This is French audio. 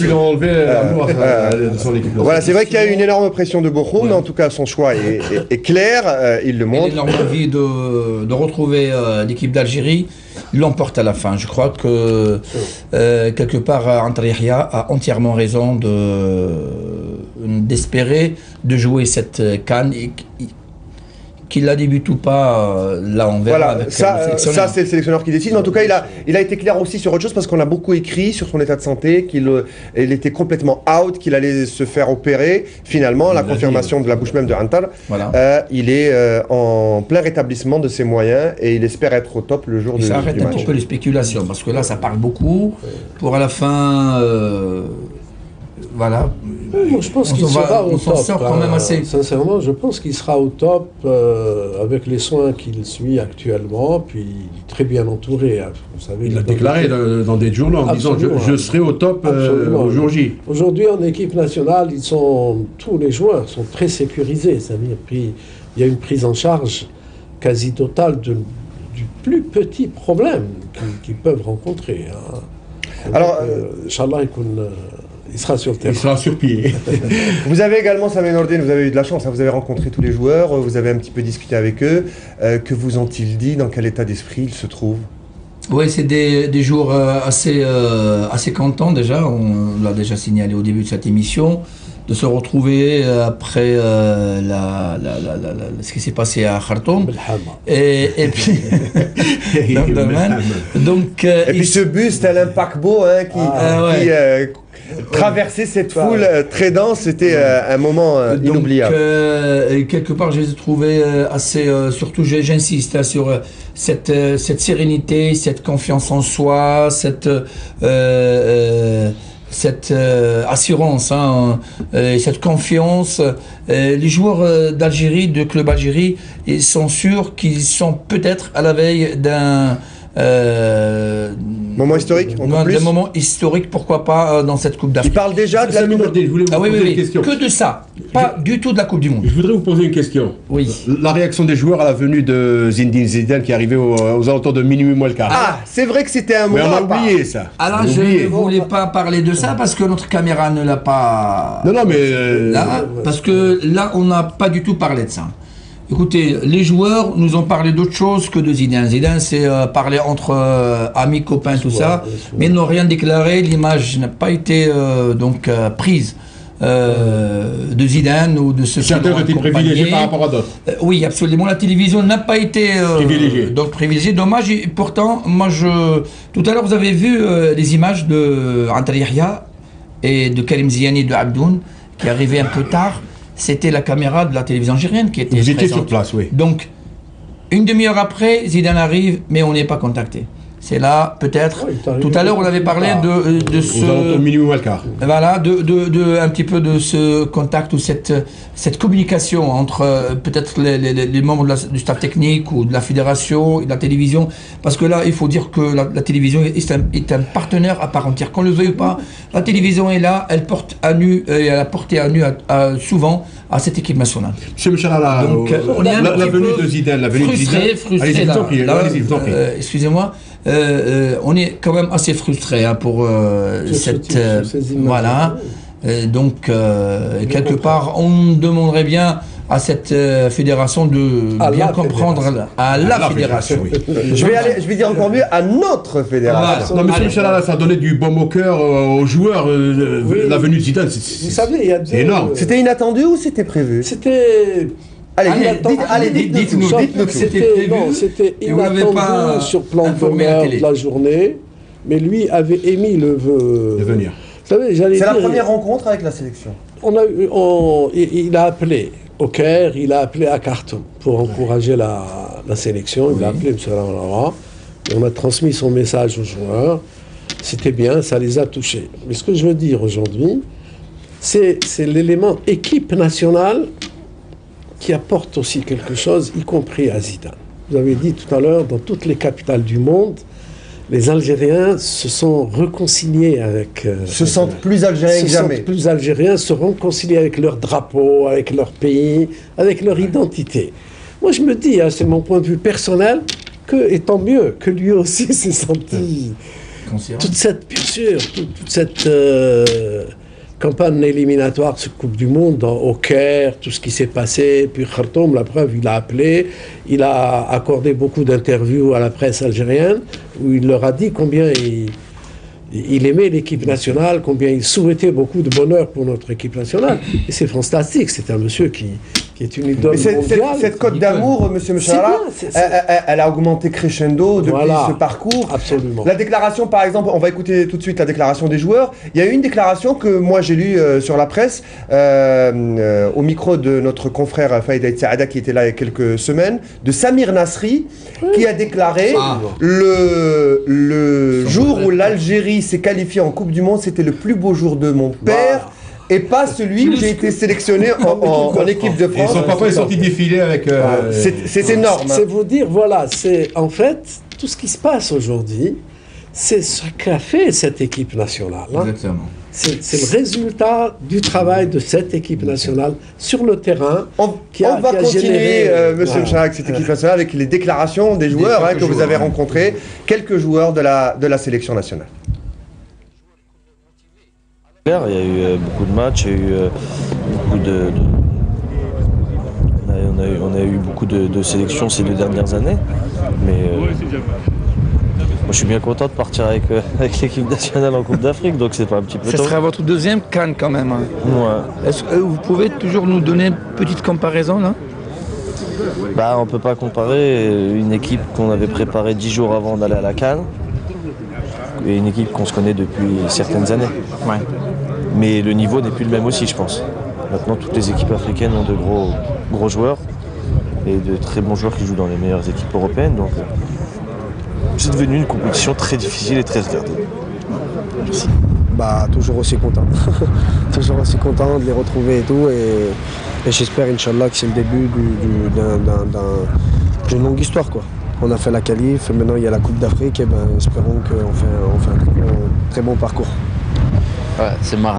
pu l'enlever de son équipe. Voilà, c'est vrai qu'il y a eu une énorme pression de Bochum, mais en tout cas son choix est clair, il le montre. Il a envie de retrouver l'équipe d'Algérie, l'emporte à la fin. Je crois que quelque part Antar Yahya a entièrement raison d'espérer de jouer cette CAN. Qu'il la débute ou pas, là on verra. Voilà, ça c'est le sélectionneur qui décide. Mais en tout cas, il a été clair aussi sur autre chose parce qu'on a beaucoup écrit sur son état de santé, qu'il était complètement out, qu'il allait se faire opérer. Finalement, la confirmation de la bouche même de Antar, voilà. Il est en plein rétablissement de ses moyens et il espère être au top le jour du match. Ça arrête un petit peu les spéculations parce que là ça parle beaucoup. Pour à la fin, voilà. Moi, je pense qu'il sera au top. On s'en sort quand même assez. Sincèrement, je pense qu'il sera au top avec les soins qu'il suit actuellement, puis très bien entouré. Vous savez, il a déclaré dans des journaux en disant je serai au top au jour J. Aujourd'hui, en équipe nationale, tous les joueurs sont très sécurisés. C'est-à-dire qu'il y a une prise en charge quasi totale du plus petit problème qu'ils peuvent rencontrer. Hein. Alors, Inch'Allah, il sera sur le terrain. Il sera sur pied. Vous avez également, Samir Nordin, vous avez eu de la chance, hein, vous avez rencontré tous les joueurs, vous avez un petit peu discuté avec eux. Que vous ont-ils dit? Dans quel état d'esprit ils se trouvent? Oui, c'est des jours assez contents déjà. On l'a déjà signalé au début de cette émission. De se retrouver après ce qui s'est passé à Khartoum. Et puis, donc, et puis ce bus, tel un paquebot hein, qui traverser cette foule très dense, c'était un moment inoubliable. Quelque part, je les ai trouvés assez, surtout j'insiste sur cette sérénité, cette confiance en soi, cette assurance, hein, cette confiance. Les joueurs d'Algérie, de Club Algérie, ils sont sûrs qu'ils sont peut-être à la veille d'un moment historique, d'un moment historique, pourquoi pas dans cette Coupe d'Afrique. Il parle déjà de la Coupe d'Afrique. Je voulais vous poser une question. Que de ça, pas du tout de la Coupe du Monde. Je voudrais vous poser une question. Oui. La réaction des joueurs à la venue de Zinedine Zidane qui est arrivé aux alentours de minuit moins le quart. Ah, c'est vrai que c'était un moment. Mais on a oublié ça. Alors je ne voulais pas parler de ça parce que notre caméra ne l'a pas. Non, mais là, parce que là, on n'a pas du tout parlé de ça. Écoutez, les joueurs nous ont parlé d'autre chose que de Zidane. Zidane, c'est parler entre amis, copains, tout ça, mais ils n'ont rien déclaré. L'image n'a pas été prise de Zidane ou de ceux qui certains ont été privilégiés par rapport à d'autres. Oui, absolument. La télévision n'a pas été privilégiée. Dommage. Et pourtant, moi, tout à l'heure, vous avez vu les images de Antar Yahya et de Karim Ziani de Abdoun qui arrivaient un peu tard. C'était la caméra de la télévision algérienne qui était présente. Vous étiez sur place, oui. Donc, une demi-heure après, Zidane arrive, mais on n'est pas contacté. C'est là, peut-être. Tout à l'heure, on avait parlé de ce. Minimum à quart. Voilà, un petit peu de ce contact ou cette communication entre peut-être les membres du staff technique ou de la fédération et de la télévision. Parce que là, il faut dire que la télévision est un partenaire à part entière. Qu'on le veuille ou pas, la télévision est là, elle porte à nu, et elle a porté à nu souvent à cette équipe nationale. Monsieur Michalala, la venue de Zidane, la venue frustré, allez-y, vous en prie. Excusez-moi. On est quand même assez frustré pour cette voilà. Donc quelque part, on demanderait bien à cette fédération de bien comprendre à la fédération. Oui. Je vais dire encore mieux à notre fédération. Voilà. Non, monsieur Michalala, ça a donné du baume au cœur aux joueurs. La venue de Zidane, c'est énorme. C'était inattendu ou c'était prévu? C'était. Allez, dites-nous. C'était inattendu sur plan de la journée, mais lui avait émis le vœu de venir. C'est la première rencontre avec la sélection. Il a appelé au Caire, il a appelé à Khartoum pour encourager la sélection. Il a appelé M. Ramara. On a transmis son message aux joueurs. C'était bien, ça les a touchés. Mais ce que je veux dire aujourd'hui, c'est l'élément équipe nationale qui apporte aussi quelque chose, y compris à Zidane. Vous avez dit tout à l'heure, dans toutes les capitales du monde, les Algériens se sont réconciliés avec... se sentent plus Algériens que jamais. Plus Algériens, se réconcilient avec leur drapeau, avec leur pays, avec leur identité. Moi, je me dis, c'est mon point de vue personnel, et tant mieux, que lui aussi s'est senti... toute cette, bien sûr, toute cette campagne éliminatoire de Coupe du Monde au Caire, tout ce qui s'est passé, puis Khartoum, la preuve, il a appelé, il a accordé beaucoup d'interviews à la presse algérienne, où il leur a dit combien il aimait l'équipe nationale, combien il souhaitait beaucoup de bonheur pour notre équipe nationale. Et c'est fantastique, c'est un monsieur qui est une idole mondiale. Cette cote d'amour, monsieur Mechara, elle a augmenté crescendo depuis ce parcours. Absolument. La déclaration, par exemple, on va écouter tout de suite la déclaration des joueurs. Il y a eu une déclaration que moi j'ai lue sur la presse, au micro de notre confrère Faïd Aït Saada qui était là il y a quelques semaines, de Samir Nasri, qui a déclaré le jour où l'Algérie s'est qualifiée en Coupe du Monde, c'était le plus beau jour de mon père. Et pas celui où j'ai été sélectionné en équipe de France. Et son papa est sorti défiler avec... C'est énorme. C'est vous dire, voilà, c'est en fait, tout ce qui se passe aujourd'hui, c'est ce qu'a fait cette équipe nationale. Hein. Exactement. C'est le résultat du travail de cette équipe nationale sur le terrain. On va continuer, monsieur Mechara, avec cette équipe nationale, avec les déclarations des joueurs que vous avez rencontrés, quelques joueurs de la sélection nationale. Il y a eu beaucoup de matchs, il y a eu beaucoup on a eu beaucoup de sélections ces 2 dernières années, mais moi je suis bien content de partir avec l'équipe nationale en Coupe d'Afrique, donc c'est pas un petit peu tôt. Ce sera votre deuxième CAN quand même. Hein. Ouais. Est-ce que vous pouvez toujours nous donner une petite comparaison là? Bah, on peut pas comparer une équipe qu'on avait préparée 10 jours avant d'aller à la CAN et une équipe qu'on se connaît depuis certaines années. Ouais. Mais le niveau n'est plus le même aussi, je pense. Maintenant, toutes les équipes africaines ont de gros joueurs et de très bons joueurs qui jouent dans les meilleures équipes européennes. Donc, c'est devenu une compétition très difficile et très regardée. Merci. Bah, toujours aussi content. Toujours aussi content de les retrouver et tout. Et j'espère, Inch'Allah, que c'est le début d'une longue histoire, quoi. On a fait la qualif, maintenant il y a la Coupe d'Afrique, et ben espérons qu'on fait un très bon parcours. Ouais, c'est marrant.